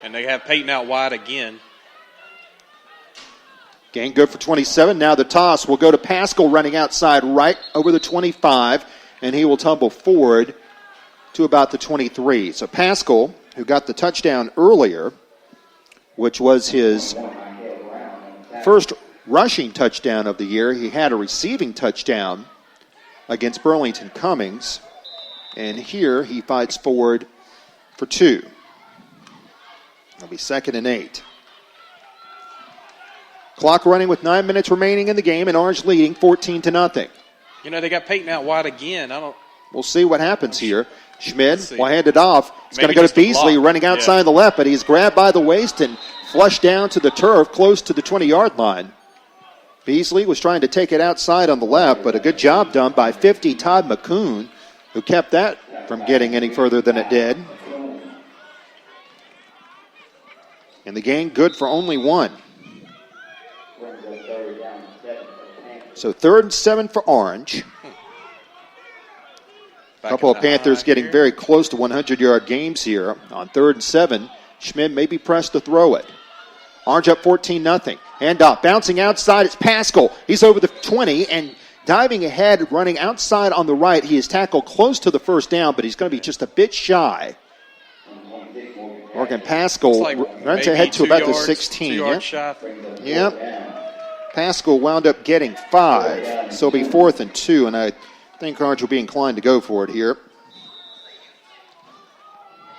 And they have Peyton out wide again. Gain good for 27. Now the toss will go to Pascal running outside right over the 25, and he will tumble forward to about the 23. So Pascal, who got the touchdown earlier, which was his first rushing touchdown of the year. He had a receiving touchdown against Burlington Cummings, and here he fights forward for 2. It'll be 2nd and 8. Clock running with 9 minutes remaining in the game, and Orange leading 14-0. You know, they got Peyton out wide again. We'll see what happens here. Schmid will hand it off. It's going to go to Beasley running outside the left, but he's grabbed by the waist and flushed down to the turf close to the 20-yard line. Beasley was trying to take it outside on the left, but a good job done by 50 Todd McCoon, who kept that from getting any further than it did. And the gain good for only 1. So 3rd and 7 for Orange. A couple of Panthers getting very close to 100-yard games here. On 3rd and 7, Schmid may be pressed to throw it. Orange up 14-0. Handoff, bouncing outside, it's Pascal. He's over the 20 and diving ahead, running outside on the right. He is tackled close to the first down, but he's going to be just a bit shy. Morgan Pascal runs ahead to about the 16. Yep. Pascal wound up getting 5, so it'll be 4th and 2, and I think Orange will be inclined to go for it here.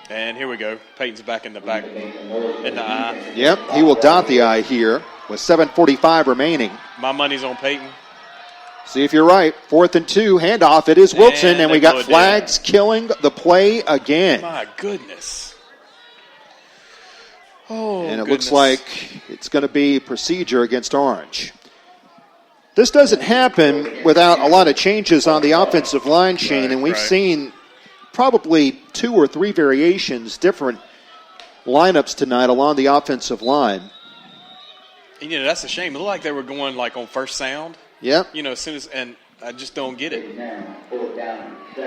And here we go. Peyton's back in the eye. Yep, he will dot the I here with 7:45 remaining. My money's on Peyton. See if you're right. 4th and 2, handoff. It is Wilson, and we got flags killing the play again. My goodness. Oh, and it looks like it's going to be procedure against Orange. This doesn't happen without a lot of changes on the offensive line, Shane, and we've seen probably 2 or 3 variations, different lineups tonight along the offensive line. And, that's a shame. It looked like they were going like on first sound. Yep. As soon as, and I just don't get it.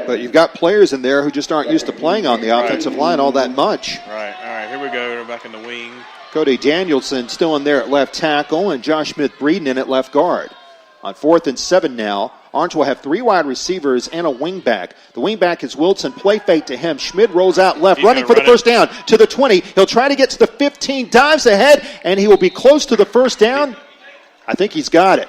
But you've got players in there who just aren't used to playing on the offensive line all that much. Right, all right, here we go. They're back in the wing. Cody Danielson still in there at left tackle, and Josh Smith-Breeden in at left guard. On 4th and 7 now, Orange will have 3 wide receivers and a wingback. The wingback is Wilson. Play fake to him. Schmid rolls out left, running for the first down to the 20. He'll try to get to the 15, dives ahead, and he will be close to the first down. I think he's got it.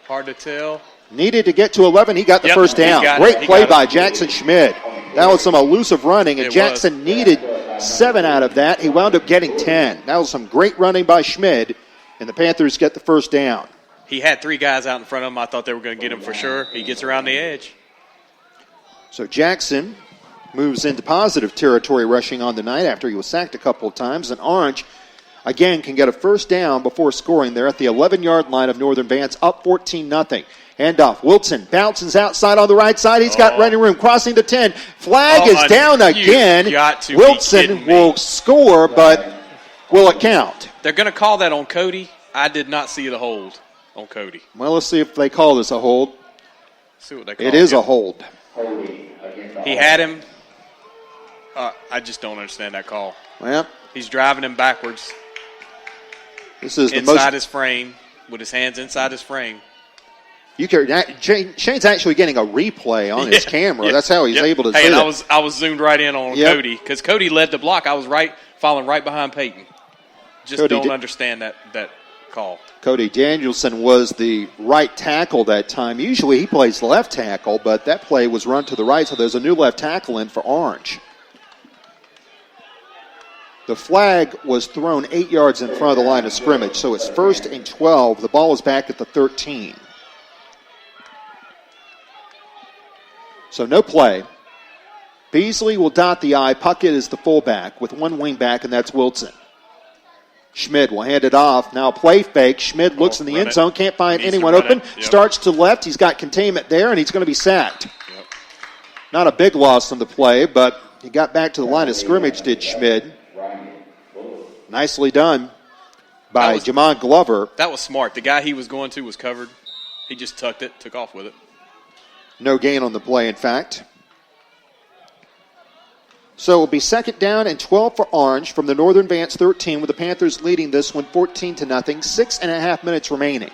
Hard to tell. Needed to get to 11. He got the first down. Great play by Jackson Schmid. That was some elusive running, and Jackson needed 7 out of that. He wound up getting 10. That was some great running by Schmid, and the Panthers get the first down. He had 3 guys out in front of him. I thought they were going to get him for sure. He gets around the edge. So Jackson moves into positive territory rushing on the night after he was sacked a couple of times, and Orange again can get a first down before scoring there at the 11-yard line of Northern Vance, up 14-0. Handoff. Wilson bounces outside on the right side. He's got running room. Crossing the 10. Flag is down again. Wilson will score, but will it count? They're going to call that on Cody. I did not see the hold on Cody. Well, let's see if they call this a hold. See what they call it. It is a hold. He had him. I just don't understand that call. Well, he's driving him backwards. This is inside his frame, with his hands inside his frame. Shane's actually getting a replay on his camera. That's how he's able to see it. I was zoomed right in on Cody because Cody led the block. I was following right behind Peyton. Just don't understand that call. Cody Danielson was the right tackle that time. Usually he plays left tackle, but that play was run to the right, so there's a new left tackle in for Orange. The flag was thrown 8 yards in front of the line of scrimmage, so it's 1st and 12. The ball is back at the 13. So no play. Beasley will dot the I. Puckett is the fullback with 1 wingback, and that's Wilson. Schmid will hand it off. Now play fake. Schmid looks in the end zone. Can't find anyone open. Starts to left. He's got containment there, and he's going to be sacked. Not a big loss on the play, but he got back to the line of scrimmage, did Schmid. Nicely done by Jamon Glover. That was smart. The guy he was going to was covered. He just tucked it, took off with it. No gain on the play, in fact. So it will be 2nd down and 12 for Orange from the Northern Vance 13, with the Panthers leading this one 14-0. 6.5 minutes remaining.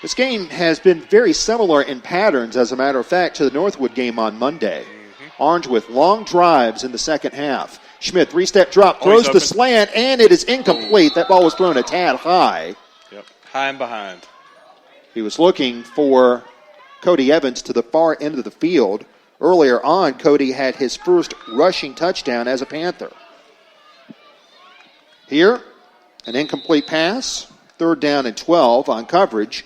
This game has been very similar in patterns, as a matter of fact, to the Northwood game on Monday. Orange with long drives in the second half. Schmidt, 3-step drop, throws the slant, and it is incomplete. That ball was thrown a tad high. Yep, high and behind. He was looking for Cody Evans to the far end of the field. Earlier on, Cody had his first rushing touchdown as a Panther. Here, an incomplete pass. 3rd down and 12 on coverage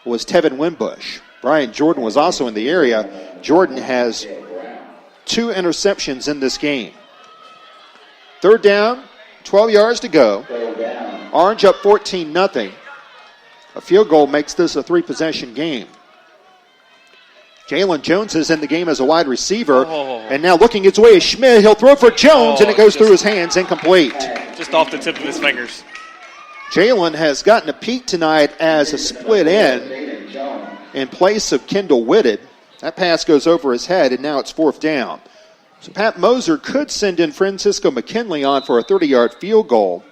was Tevin Wimbush. Brian Jordan was also in the area. Jordan has 2 interceptions in this game. 3rd down, 12 yards to go. Orange up 14-0. A field goal makes this a 3-possession game. Jalen Jones is in the game as a wide receiver. And now looking its way is Schmidt. He'll throw for Jones, and it goes through his hands, incomplete. Just off the tip of his fingers. Jalen has gotten a peek tonight as a split end in place of Kendall Whitted. That pass goes over his head, and now it's 4th down. So Pat Moser could send in Francisco McKinley on for a 30-yard field goal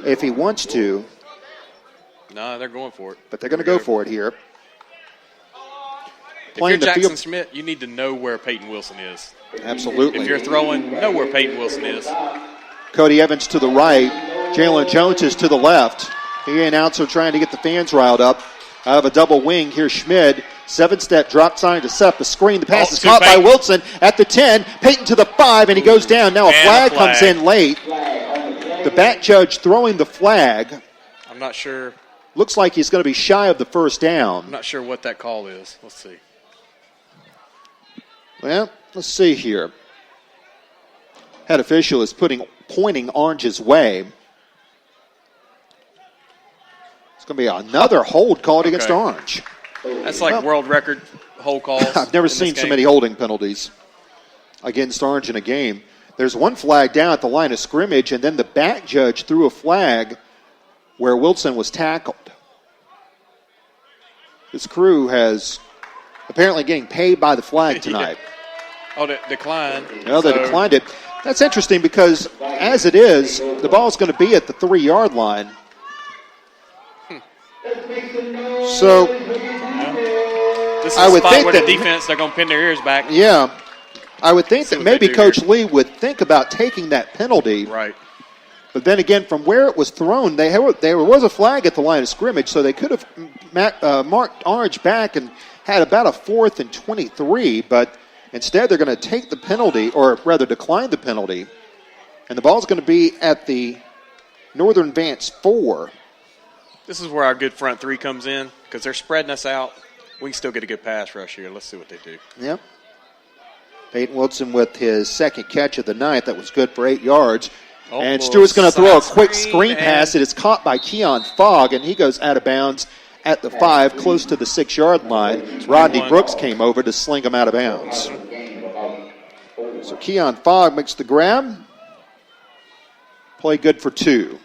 if he wants to. No, they're going for it. But they're going to go for it here. If you're Jackson Schmidt, you need to know where Peyton Wilson is. Absolutely. If you're throwing, know where Peyton Wilson is. Cody Evans to the right. Jalen Jones is to the left. The announcer trying to get the fans riled up. Out of a double wing, here's Schmidt. 7-step drop sign to set up a screen. The pass is caught by Wilson at the 10. Peyton to the 5, and he goes down. Now a flag comes in late. The back judge throwing the flag. I'm not sure. Looks like he's going to be shy of the 1st down. I'm not sure what that call is. Let's see. Well, let's see here. Head official is pointing Orange's way. It's going to be another hold called against Orange. That's like world record hold calls. I've never seen so many holding penalties against Orange in a game. There's one flag down at the line of scrimmage, and then the back judge threw a flag where Wilson was tackled. This crew has apparently getting paid by the flag tonight. Oh, they declined. No, they declined it. That's interesting because, as it is, the ball's going to be at the 3-yard line. So, this is I would think that the defense, they're going to pin their ears back. Yeah. I would think that maybe Coach Lee would think about taking that penalty. Right. But then again, from where it was thrown, there was a flag at the line of scrimmage, so they could have marked Orange back and had about a 4th and 23, but instead they're going to take the penalty, or rather decline the penalty, and the ball's going to be at the Northern Vance 4. This is where our good front 3 comes in, because they're spreading us out. We can still get a good pass rush here. Let's see what they do. Yep. Peyton Wilson with his 2nd catch of the night. That was good for 8 yards. And Stewart's going to throw a quick screen pass. It is caught by Keon Fogg, and he goes out of bounds at the 5, close to the 6-yard line. Rodney Brooks came over to sling him out of bounds. So Keon Fogg makes the grab. Play good for 2.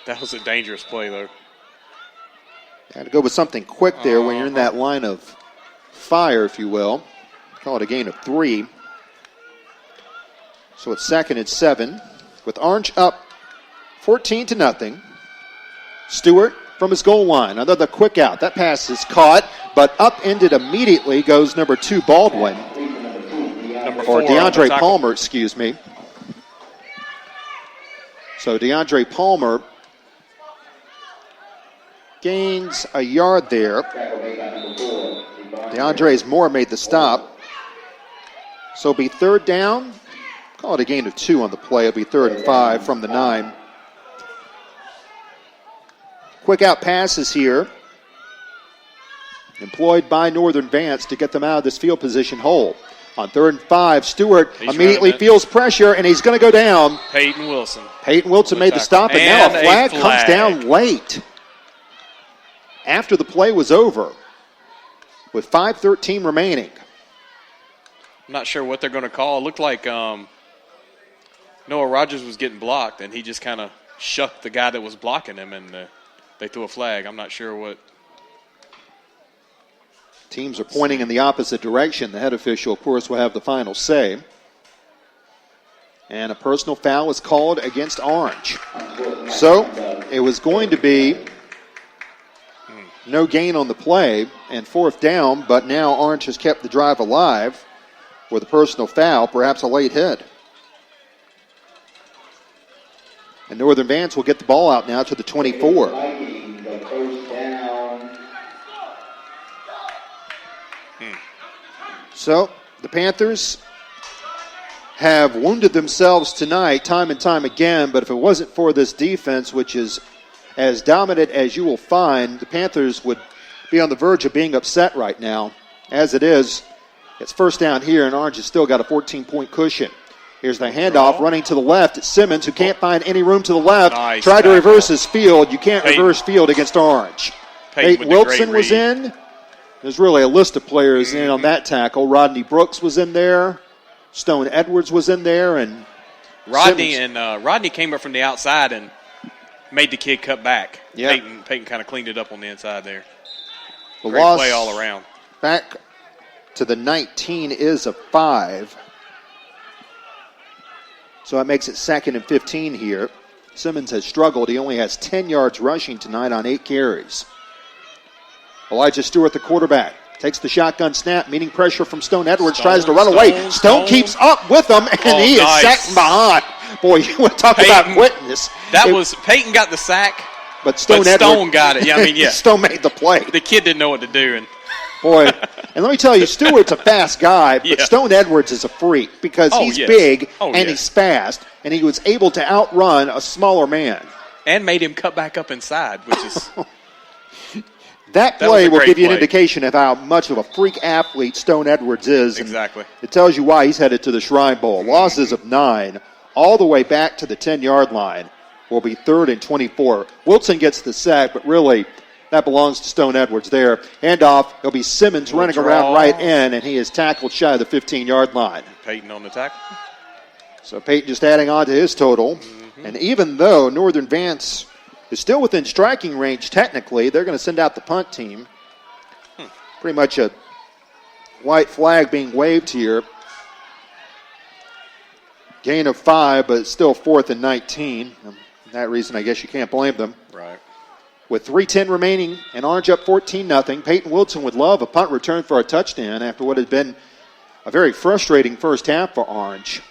That was a dangerous play, though. Got to go with something quick there when you're in that line of fire, if you will. Call it a gain of 3. So it's 2nd and 7 with Orange up 14-0. Stewart from his goal line. Another quick out. That pass is caught, but upended immediately goes number 2, Baldwin. Or DeAndre Palmer, excuse me. So DeAndre Palmer gains a yard there. DeAndre's Moore made the stop. So it'll be 3rd down. Call it a gain of 2 on the play. It'll be 3rd and 5 from the 9. Quick out passes here. Employed by Northern Vance to get them out of this field position hole. On 3rd and 5, Stewart immediately feels pressure, and he's going to go down. Peyton Wilson. Peyton Wilson made the stop, and now a flag comes down late after the play was over with 5:13 remaining. I'm not sure what they're going to call. It looked like Noah Rogers was getting blocked, and he just kind of shucked the guy that was blocking him, and they threw a flag. I'm not sure what. Teams are pointing in the opposite direction. The head official, of course, will have the final say. And a personal foul is called against Orange. So it was going to be no gain on the play and fourth down, but now Orange has kept the drive alive with a personal foul, perhaps a late hit. And Northern Vance will get the ball out now to the 24. So the Panthers have wounded themselves tonight time and time again, but if it wasn't for this defense, which is as dominant as you will find, the Panthers would be on the verge of being upset right now. As it is, it's first down here, and Orange has still got a 14-point cushion. Here's the handoff running to the left. It's Simmons, who can't find any room to the left. Nice. Tried to reverse his field. You can't reverse field against Orange. Peyton Wilson was in. There's really a list of players in on that tackle. Rodney Brooks was in there. Stone Edwards was in there. And Rodney came up from the outside and made the kid cut back. Yeah. Peyton kind of cleaned it up on the inside there. The Great loss play all around. Back to the 19 is a 5. So that makes it 2nd and 15 here. Simmons has struggled. He only has 10 yards rushing tonight on 8 carries. Elijah Stewart, the quarterback, takes the shotgun snap, meeting pressure from Stone Edwards, tries to run away. Stone keeps up with him, and he is sacked from behind. Boy, you want to talk about witness. Peyton got the sack, but Stone got it. Yeah, I mean, yeah. Stone made the play. The kid didn't know what to do. And boy, and let me tell you, Stewart's a fast guy, but Stone Edwards is a freak because he's big and he's fast, and he was able to outrun a smaller man. And made him cut back up inside, which is... That play will give you an indication of how much of a freak athlete Stone Edwards is. Exactly. It tells you why he's headed to the Shrine Bowl. Losses of 9, all the way back to the 10-yard line, will be 3rd and 24. Wilson gets the sack, but really that belongs to Stone Edwards there. Handoff, it'll be Simmons running around right in, and he is tackled shy of the 15-yard line. Peyton on the tackle. So Peyton just adding on to his total. Mm-hmm. And even though Northern Vance is still within striking range technically, they're going to send out the punt team. Pretty much a white flag being waved here. Gain of 5, but it's still 4th and 19. For that reason, I guess you can't blame them. Right. With 3:10 remaining and Orange up 14-0, Peyton Wilson would love a punt return for a touchdown after what had been a very frustrating first half for Orange.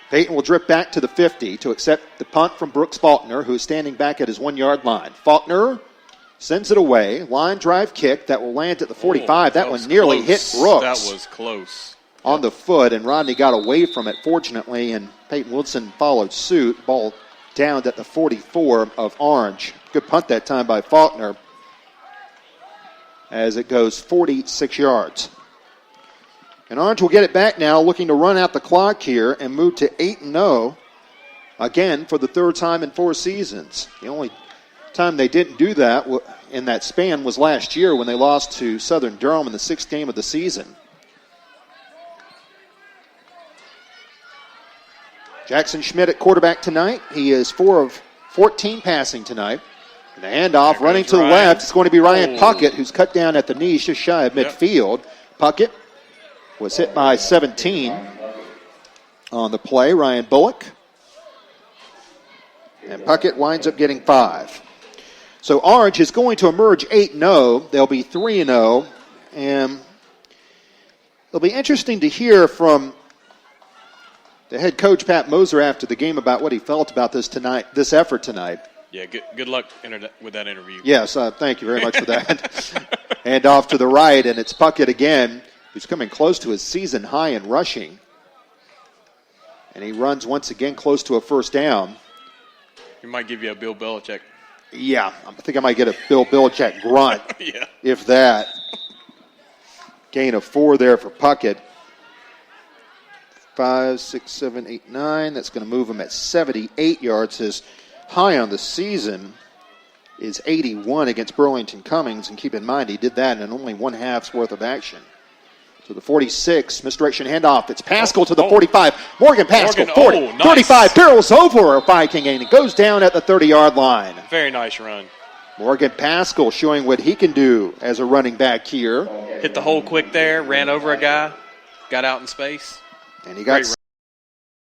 Peyton will drip back to the 50 to accept the punt from Brooks Faulkner, who is standing back at his 1-yard line. Faulkner sends it away. Line drive kick that will land at the 45. That one nearly hit Brooks. That was close. On the foot, and Rodney got away from it, fortunately, and Peyton Wilson followed suit. Ball down at the 44 of Orange. Good punt that time by Faulkner as it goes 46 yards. And Orange will get it back now, looking to run out the clock here and move to 8-0 again for the 3rd time in 4 seasons. The only time they didn't do that in that span was last year when they lost to Southern Durham in the 6th game of the season. Jackson Schmidt at quarterback tonight. He is 4 of 14 passing tonight. And the handoff running to the left is going to be Ryan Puckett, who's cut down at the knees just shy of midfield. Puckett was hit by 17 on the play. Ryan Bullock. And Puckett winds up getting 5. So Orange is going to emerge 8-0. They'll be 3-0. And it'll be interesting to hear from the head coach, Pat Moser, after the game about what he felt about this effort tonight. Yeah, good luck with that interview. Yes, thank you very much for that. And off to the right, and it's Puckett again, who's coming close to his season high in rushing. And he runs once again close to a first down. He might give you a Bill Belichick. Yeah, I think I might get a Bill Belichick grunt, yeah. If that. Gain of 4 there for Puckett. 5, 6, 7, 8, 9. That's going to move him at 78 yards. His high on the season is 81 against Burlington Cummings. And keep in mind, he did that in only 1 half's worth of action. To the 46, misdirection handoff. It's Pascal to the 45. Morgan Pascal, 40, nice. 35, barrels over Viking, and he goes down at the 30-yard line. Very nice run. Morgan Pascal showing what he can do as a running back here. Hit the hole quick there, ran over a guy, got out in space. And he got